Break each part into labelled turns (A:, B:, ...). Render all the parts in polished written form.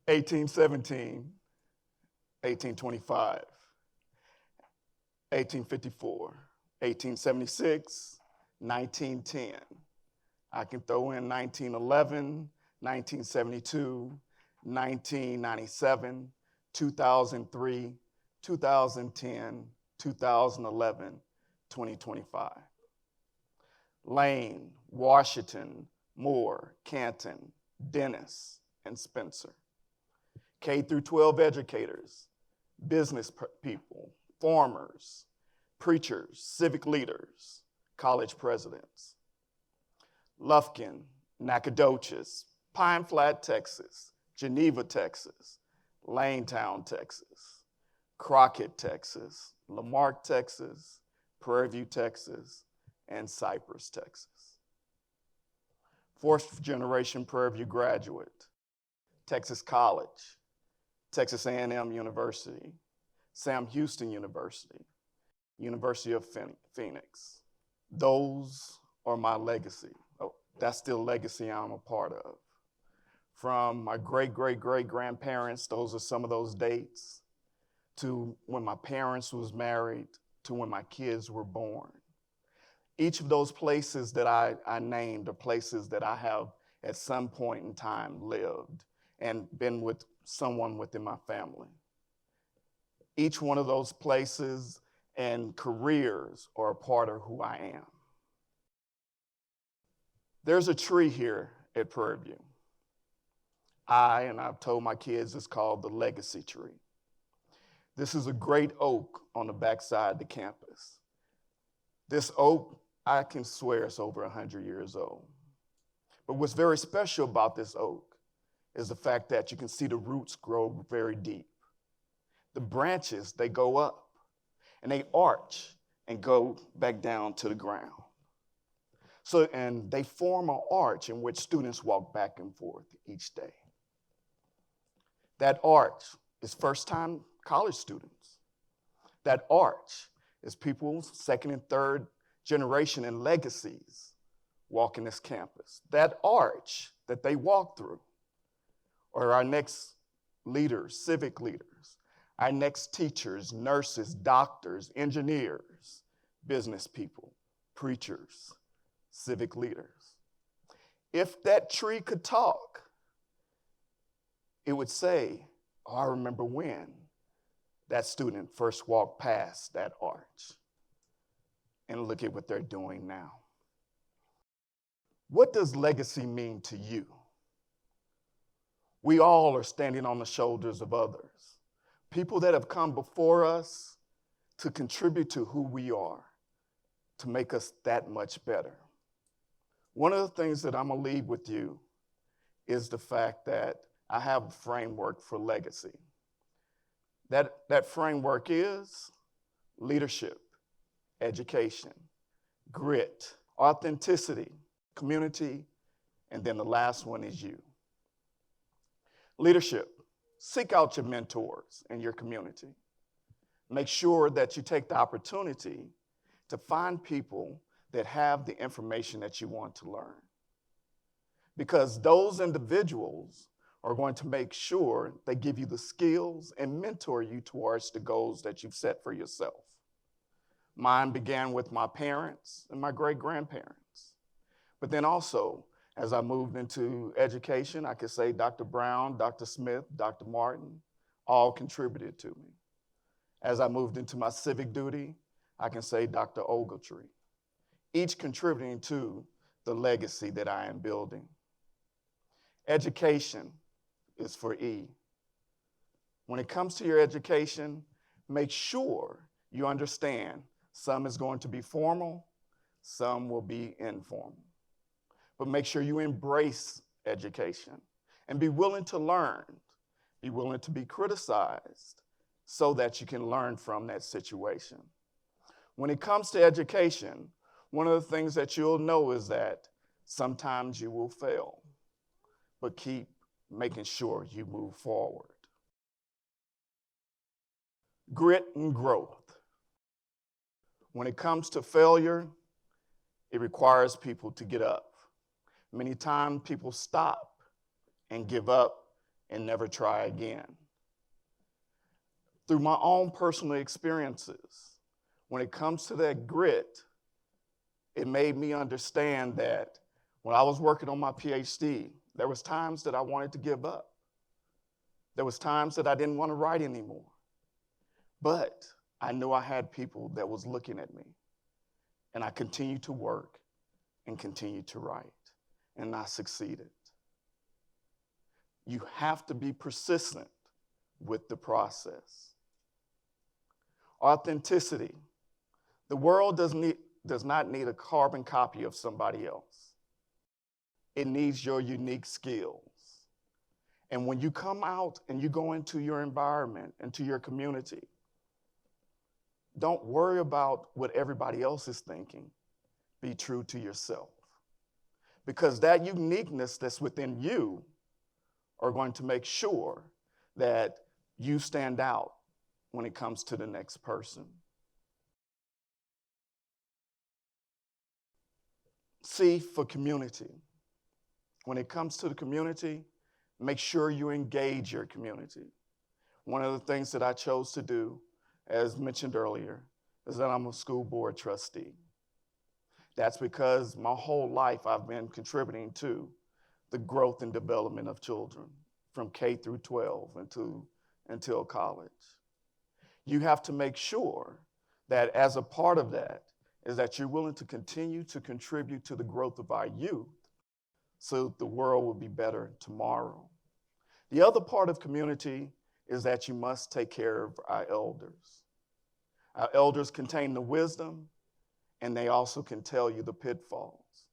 A: 1817, 1825, 1854, 1876, 1910. I can throw in 1911, 1972, 1997, 2003, 2010, 2011, 2025. Lane, Washington, Moore, Canton, Dennis, and Spencer. K through 12 educators, business people, farmers, preachers, civic leaders, college presidents. Lufkin, Nacogdoches, Pine Flat, Texas, Geneva, Texas, Lanetown, Texas, Crockett, Texas, Lamarck, Texas, Prairie View, Texas, and Cypress, Texas. Fourth generation Prairie View graduate, Texas College, Texas A&M University, Sam Houston University, University of Phoenix. Those are my legacy. Oh, that's still legacy I'm a part of. From my great-great-great-grandparents, those are some of those dates, to when my parents was married, to when my kids were born. Each of those places that I named are places that I have at some point in time lived and been with someone within my family. Each one of those places and careers are a part of who I am. There's a tree here at Prairie View. I've told my kids, it's called the legacy tree. This is a great oak on the backside of the campus. This oak, I can swear it's over 100 years old. But what's very special about this oak is the fact that you can see the roots grow very deep. The branches, they go up and they arch and go back down to the ground. And they form an arch in which students walk back and forth each day. That arch is first-time college students. That arch is people second and third generation and legacies walking this campus. That arch that they walk through are our next leaders, civic leaders, our next teachers, nurses, doctors, engineers, business people, preachers, civic leaders. If that tree could talk, it would say, oh, I remember when that student first walked past that arch. And look at what they're doing now. What does legacy mean to you? We all are standing on the shoulders of others, people that have come before us to contribute to who we are, to make us that much better. One of the things that I'm gonna leave with you is the fact that I have a framework for legacy. That framework is leadership, education, grit, authenticity, community, and then the last one is you. Leadership, seek out your mentors in your community. Make sure that you take the opportunity to find people that have the information that you want to learn. Because those individuals are going to make sure they give you the skills and mentor you towards the goals that you've set for yourself. Mine began with my parents and my great-grandparents. But then also, as I moved into education, I could say Dr. Brown, Dr. Smith, Dr. Martin, all contributed to me. As I moved into my civic duty, I can say Dr. Ogletree, each contributing to the legacy that I am building. Education is for E. When it comes to your education, make sure you understand some is going to be formal, some will be informal. But make sure you embrace education and be willing to learn, be willing to be criticized so that you can learn from that situation. When it comes to education, one of the things that you'll know is that sometimes you will fail, but keep making sure you move forward. Grit and growth. When it comes to failure, it requires people to get up. Many times people stop and give up and never try again. Through my own personal experiences, when it comes to that grit, it made me understand that when I was working on my Ph.D., there was times that I wanted to give up. There was times that I didn't want to write anymore. But I knew I had people that was looking at me. And I continued to work and continued to write. And I succeeded. You have to be persistent with the process. Authenticity. The world does not need a carbon copy of somebody else. It needs your unique skills. And when you come out and you go into your environment, into your community, don't worry about what everybody else is thinking. Be true to yourself. Because that uniqueness that's within you are going to make sure that you stand out when it comes to the next person. C for community. When it comes to the community, make sure you engage your community. One of the things that I chose to do, as mentioned earlier, is that I'm a school board trustee. That's because my whole life I've been contributing to the growth and development of children from K through 12 until college. You have to make sure that as a part of that is that you're willing to continue to contribute to the growth of our youth so that the world will be better tomorrow. The other part of community is that you must take care of our elders. Our elders contain the wisdom, and they also can tell you the pitfalls.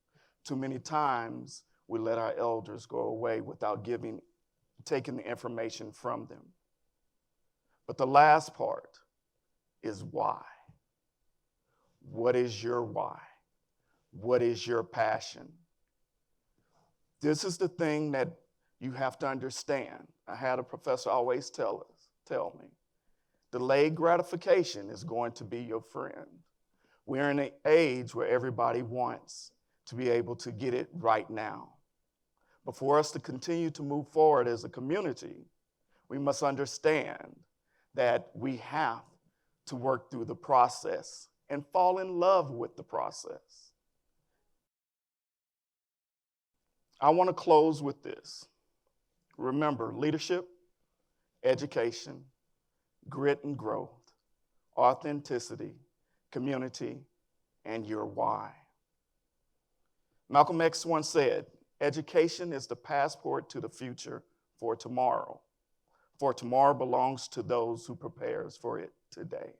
A: Too many times, we let our elders go away without taking the information from them. But the last part is why. What is your why? What is your passion? This is the thing that you have to understand. I had a professor always tell me, delayed gratification is going to be your friend. We're in an age where everybody wants to be able to get it right now. But for us to continue to move forward as a community, we must understand that we have to work through the process and fall in love with the process. I want to close with this. Remember, leadership, education, grit and growth, authenticity, community, and your why. Malcolm X once said, education is the passport to the future for tomorrow belongs to those who prepares for it today.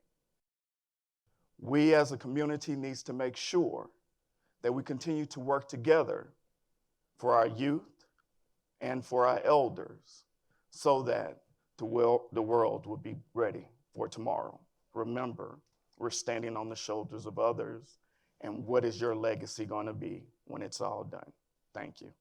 A: We as a community needs to make sure that we continue to work together for our youth and for our elders so that the world will be ready for tomorrow. Remember, we're standing on the shoulders of others, and what is your legacy going to be when it's all done? Thank you.